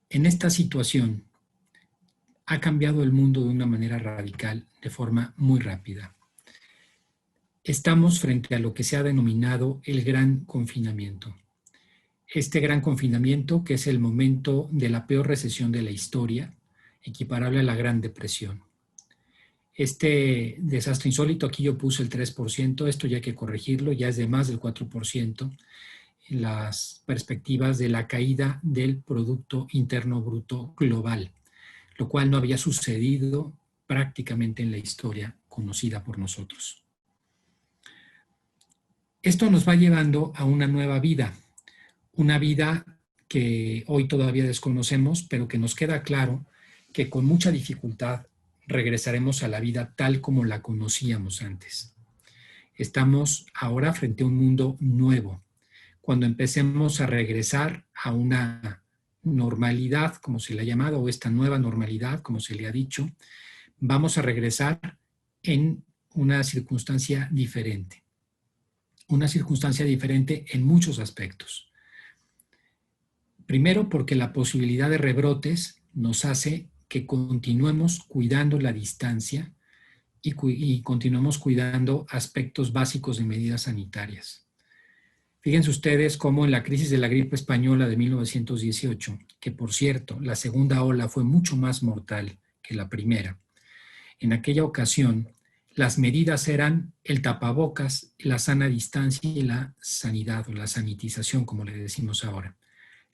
En esta situación ha cambiado el mundo de una manera radical, de forma muy rápida. Estamos frente a lo que se ha denominado el gran confinamiento. Este gran confinamiento, que es el momento de la peor recesión de la historia, equiparable a la Gran Depresión. Este desastre insólito, aquí yo puse el 3%, esto ya hay que corregirlo, ya es de más del 4%, en las perspectivas de la caída del Producto Interno Bruto global, lo cual no había sucedido prácticamente en la historia conocida por nosotros. Esto nos va llevando a una nueva vida, una vida que hoy todavía desconocemos, pero que nos queda claro que con mucha dificultad regresaremos a la vida tal como la conocíamos antes. Estamos ahora frente a un mundo nuevo. Cuando empecemos a regresar a una normalidad, como se le ha llamado, o esta nueva normalidad, como se le ha dicho, vamos a regresar en una circunstancia diferente. Una circunstancia diferente en muchos aspectos. Primero, porque la posibilidad de rebrotes nos hace que continuemos cuidando la distancia y continuemos cuidando aspectos básicos de medidas sanitarias. Fíjense ustedes cómo en la crisis de la gripe española de 1918, que por cierto, la segunda ola fue mucho más mortal que la primera, en aquella ocasión las medidas eran el tapabocas, la sana distancia y la sanidad o la sanitización, como le decimos ahora.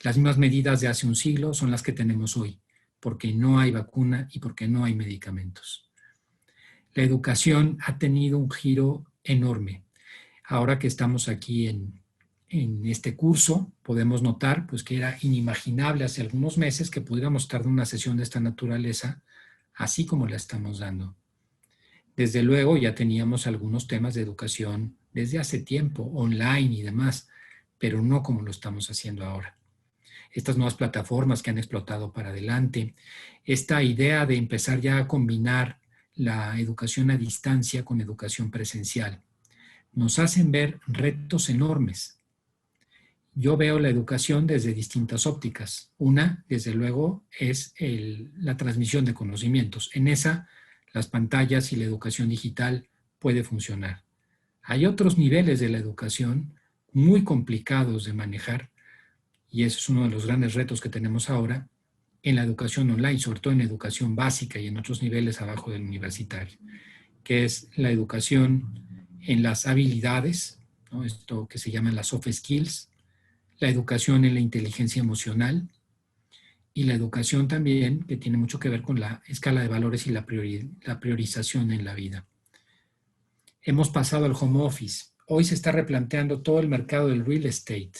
Las mismas medidas de hace un siglo son las que tenemos hoy, porque no hay vacuna y porque no hay medicamentos. La educación ha tenido un giro enorme. Ahora que estamos aquí en este curso, podemos notar pues, que era inimaginable hace algunos meses que pudiéramos estar en una sesión de esta naturaleza, así como la estamos dando. Desde luego ya teníamos algunos temas de educación desde hace tiempo, online y demás, pero no como lo estamos haciendo ahora. Estas nuevas plataformas que han explotado para adelante, esta idea de empezar ya a combinar la educación a distancia con educación presencial, nos hacen ver retos enormes. Yo veo la educación desde distintas ópticas. Una, desde luego, es la transmisión de conocimientos. En esa, las pantallas y la educación digital puede funcionar. Hay otros niveles de la educación muy complicados de manejar, y eso es uno de los grandes retos que tenemos ahora en la educación online, sobre todo en la educación básica y en otros niveles abajo del universitario, que es la educación en las habilidades, ¿no? Esto que se llaman las soft skills, la educación en la inteligencia emocional y la educación también que tiene mucho que ver con la escala de valores y la priorización en la vida. Hemos pasado al home office. Hoy se está replanteando todo el mercado del real estate,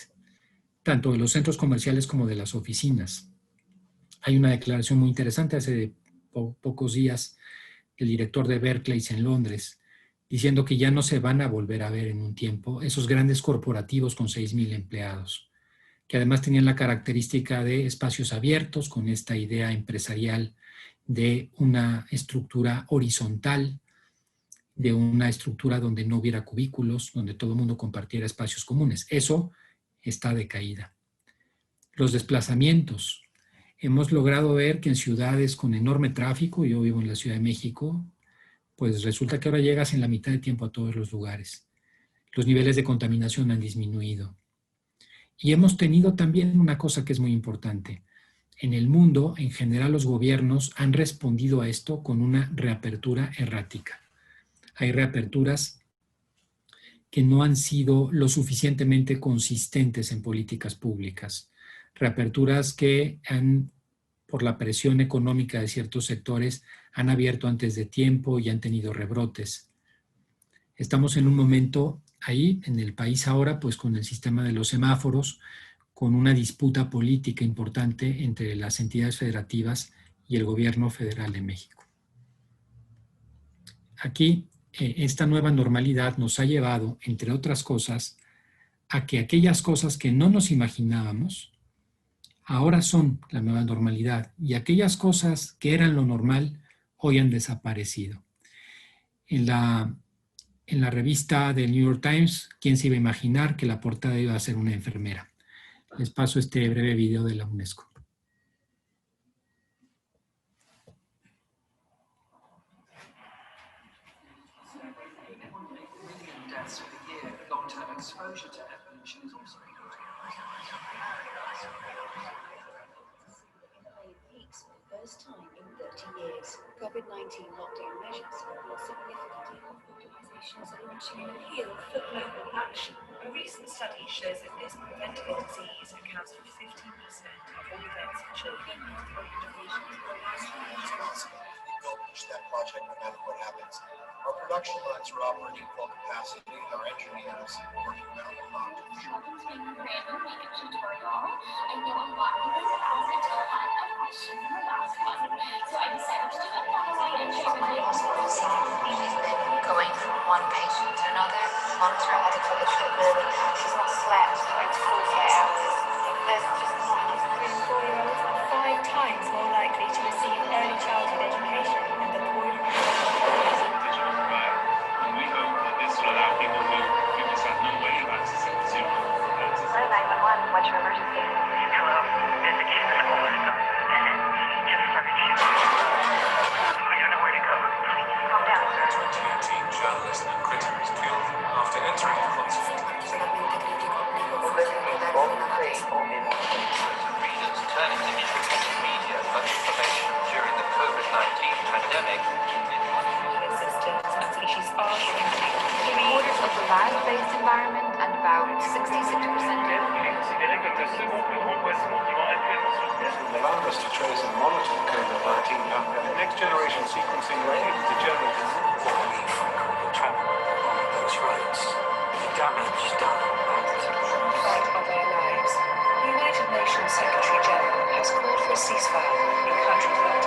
tanto de los centros comerciales como de las oficinas. Hay una declaración muy interesante hace pocos días del director de Berkeley en Londres, diciendo que ya no se van a volver a ver en un tiempo esos grandes corporativos con 6,000 empleados, que además tenían la característica de espacios abiertos, con esta idea empresarial de una estructura horizontal, de una estructura donde no hubiera cubículos, donde todo el mundo compartiera espacios comunes. Eso está de caída. Los desplazamientos. Hemos logrado ver que en ciudades con enorme tráfico, yo vivo en la Ciudad de México, pues resulta que ahora llegas en la mitad de tiempo a todos los lugares. Los niveles de contaminación han disminuido. Y hemos tenido también una cosa que es muy importante. En el mundo, en general, los gobiernos han respondido a esto con una reapertura errática. Hay reaperturas que no han sido lo suficientemente consistentes en políticas públicas. Reaperturas que por la presión económica de ciertos sectores, han abierto antes de tiempo y han tenido rebrotes. Estamos en un momento ahí, en el país ahora, pues con el sistema de los semáforos, con una disputa política importante entre las entidades federativas y el gobierno federal de México. Aquí, esta nueva normalidad nos ha llevado, entre otras cosas, a que aquellas cosas que no nos imaginábamos, ahora son la nueva normalidad, y aquellas cosas que eran lo normal, hoy han desaparecido. En la revista del New York Times, ¿quién se iba a imaginar que la portada iba a ser una enfermera? Les paso este breve video de la UNESCO. exposure to air pollution is also good. Peaks for the first time in 30 years. COVID-19 lockdown measures will significantly. Organizations are launching an appeal for global action. A recent study shows that this preventable disease accounts for 15% of all deaths in children. We'll push that project no matter what happens. Our production lines are operating full capacity. Our engineers are working around the clock. Random makeup tutorial, and you unlock the answer to a lot of questions in the last one. So I decided to do a following and going from one patient to another, monitor adequate really. She's not slept for 48 hours. There's just not enough. 3 and 4-year-olds are 5 times more likely to receive early childhood education than the poor. And we hope that this will allow people who just have no way of accessing Zoom. Hello, 911, what's your emergency? Hello, there's a kid in the school system, and he just started shooting. I don't know where to go. Please calm down, sir. 2018 journalist and critic was killed after entering a concert. Readers turning to independent media for information during the COVID-19 pandemic. Systems and species are shrinking. 3/4 of the land-based environment and about 66% of Allowed us to trace and monitor the COVID-19 pandemic. Next generation sequencing were able to generate a travel on those roads. The damage done. Part of our lives. The United Nations Secretary General has called for a ceasefire in countries where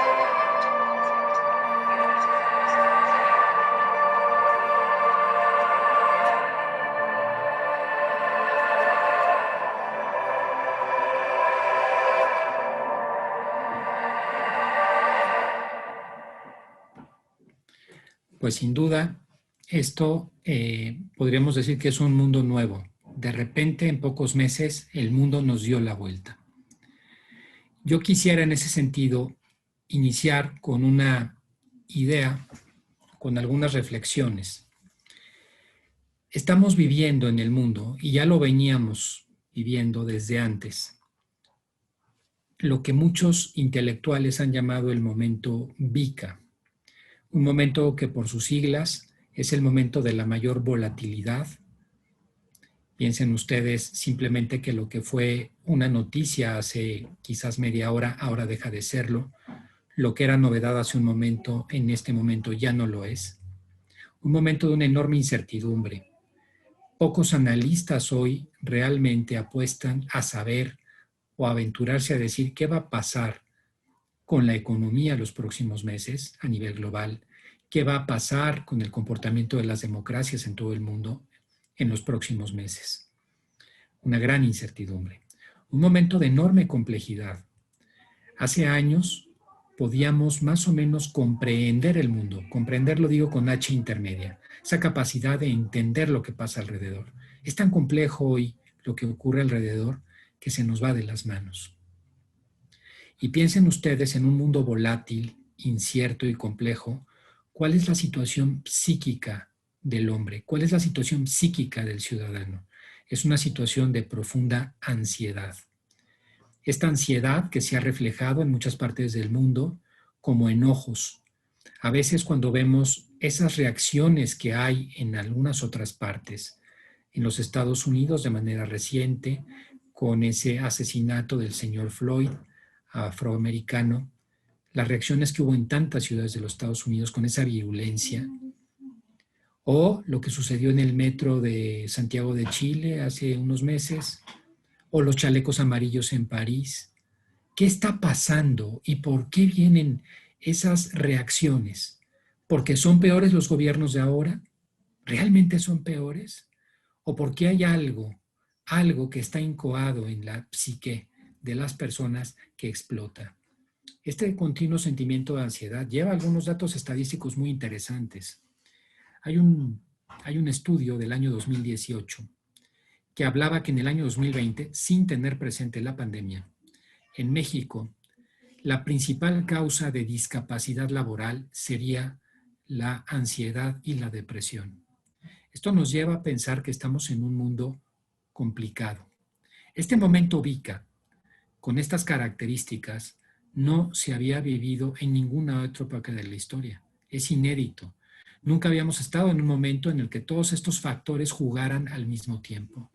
Pues sin duda, esto podríamos decir que es un mundo nuevo. De repente, en pocos meses, el mundo nos dio la vuelta. Yo quisiera en ese sentido iniciar con una idea, con algunas reflexiones. Estamos viviendo en el mundo, y ya lo veníamos viviendo desde antes, lo que muchos intelectuales han llamado el momento VICA. Un momento que por sus siglas es el momento de la mayor volatilidad. Piensen ustedes simplemente que lo que fue una noticia hace quizás media hora, ahora deja de serlo. Lo que era novedad hace un momento, en este momento ya no lo es. Un momento de una enorme incertidumbre. Pocos analistas hoy realmente apuestan a saber o a aventurarse a decir qué va a pasar con la economía los próximos meses a nivel global, qué va a pasar con el comportamiento de las democracias en todo el mundo en los próximos meses. Una gran incertidumbre. Un momento de enorme complejidad. Hace años podíamos más o menos comprender el mundo. Comprenderlo digo con H intermedia. Esa capacidad de entender lo que pasa alrededor. Es tan complejo hoy lo que ocurre alrededor que se nos va de las manos. Y piensen ustedes en un mundo volátil, incierto y complejo, ¿cuál es la situación psíquica del hombre? ¿Cuál es la situación psíquica del ciudadano? Es una situación de profunda ansiedad. Esta ansiedad que se ha reflejado en muchas partes del mundo como enojos. A veces cuando vemos esas reacciones que hay en algunas otras partes, en los Estados Unidos de manera reciente, con ese asesinato del señor Floyd, afroamericano, las reacciones que hubo en tantas ciudades de los Estados Unidos con esa violencia, o lo que sucedió en el metro de Santiago de Chile hace unos meses, o los chalecos amarillos en París. ¿Qué está pasando y por qué vienen esas reacciones? ¿Porque son peores los gobiernos de ahora? ¿Realmente son peores? ¿O porque hay algo que está incoado en la psique de las personas que explota? Este continuo sentimiento de ansiedad lleva algunos datos estadísticos muy interesantes. Hay un estudio del año 2018 que hablaba que en el año 2020, sin tener presente la pandemia, en México, la principal causa de discapacidad laboral sería la ansiedad y la depresión. Esto nos lleva a pensar que estamos en un mundo complicado. Este momento VICA, con estas características, no se había vivido en ninguna otra época de la historia. Es inédito. Nunca habíamos estado en un momento en el que todos estos factores jugaran al mismo tiempo.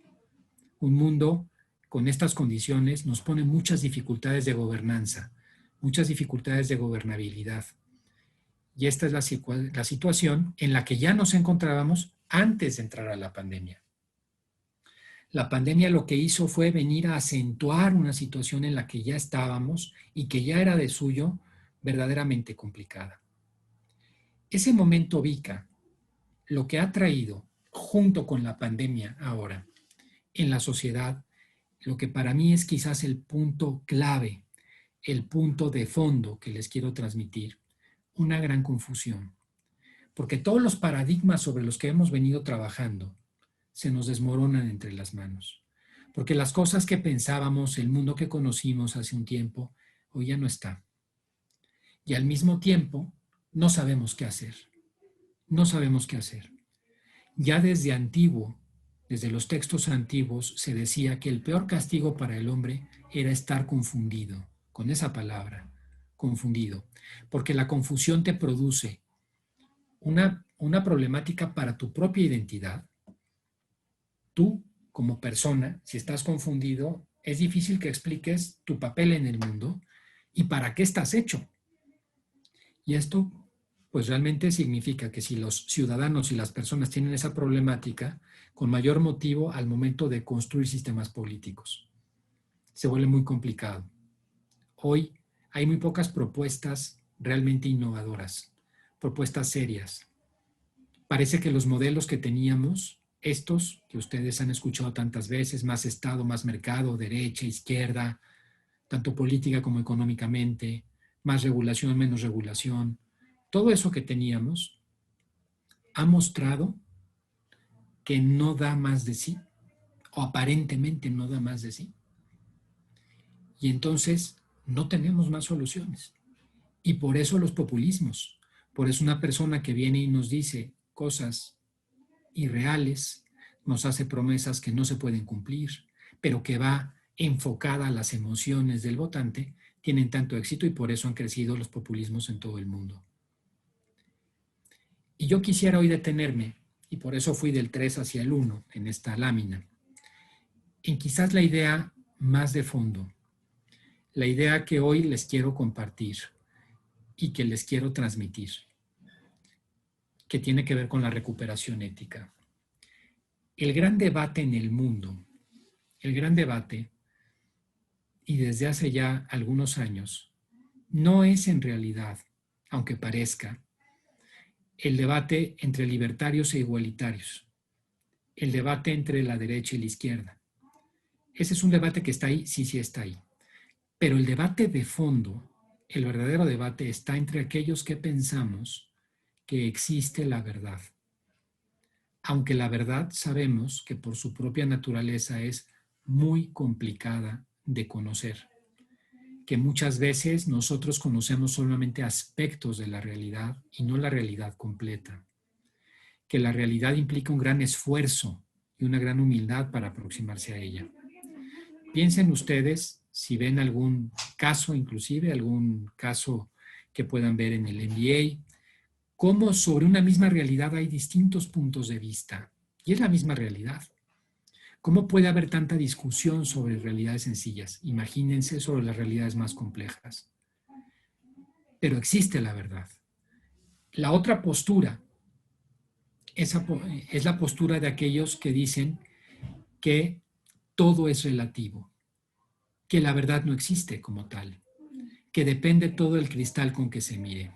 Un mundo con estas condiciones nos pone muchas dificultades de gobernanza, muchas dificultades de gobernabilidad. Y esta es la situación en la que ya nos encontrábamos antes de entrar a la pandemia. La pandemia lo que hizo fue venir a acentuar una situación en la que ya estábamos y que ya era de suyo verdaderamente complicada. Ese momento VICA, lo que ha traído junto con la pandemia ahora en la sociedad, lo que para mí es quizás el punto clave, el punto de fondo que les quiero transmitir, una gran confusión. Porque todos los paradigmas sobre los que hemos venido trabajando se nos desmoronan entre las manos. Porque las cosas que pensábamos, el mundo que conocimos hace un tiempo, hoy ya no está. Y al mismo tiempo, no sabemos qué hacer. No sabemos qué hacer. Ya desde antiguo, desde los textos antiguos, se decía que el peor castigo para el hombre era estar confundido, con esa palabra, confundido. Porque la confusión te produce una problemática para tu propia identidad. Tú, como persona, si estás confundido, es difícil que expliques tu papel en el mundo y para qué estás hecho. Y esto, pues realmente significa que si los ciudadanos y las personas tienen esa problemática, con mayor motivo al momento de construir sistemas políticos, se vuelve muy complicado. Hoy hay muy pocas propuestas realmente innovadoras, propuestas serias. Parece que los modelos que teníamos, estos que ustedes han escuchado tantas veces, más Estado, más mercado, derecha, izquierda, tanto política como económicamente, más regulación, menos regulación, todo eso que teníamos ha mostrado que no da más de sí, o aparentemente no da más de sí. Y entonces no tenemos más soluciones. Y por eso los populismos, por eso una persona que viene y nos dice cosas irreales, nos hace promesas que no se pueden cumplir, pero que va enfocada a las emociones del votante, tienen tanto éxito y por eso han crecido los populismos en todo el mundo. Y yo quisiera hoy detenerme, y por eso fui del 3 hacia el 1 en esta lámina, en quizás la idea más de fondo, la idea que hoy les quiero compartir y que les quiero transmitir, que tiene que ver con la recuperación ética. El gran debate en el mundo, el gran debate, y desde hace ya algunos años, no es en realidad, aunque parezca, el debate entre libertarios e igualitarios, el debate entre la derecha y la izquierda. Ese es un debate que está ahí, sí está ahí. Pero el debate de fondo, el verdadero debate, está entre aquellos que pensamos que existe la verdad. Aunque la verdad sabemos que por su propia naturaleza es muy complicada de conocer, que muchas veces nosotros conocemos solamente aspectos de la realidad y no la realidad completa, que la realidad implica un gran esfuerzo y una gran humildad para aproximarse a ella. Piensen ustedes, si ven algún caso, inclusive algún caso que puedan ver en el MBA, cómo sobre una misma realidad hay distintos puntos de vista, y es la misma realidad. ¿Cómo puede haber tanta discusión sobre realidades sencillas? Imagínense sobre las realidades más complejas. Pero existe la verdad. La otra postura es la postura de aquellos que dicen que todo es relativo, que la verdad no existe como tal, que depende todo del cristal con que se mire.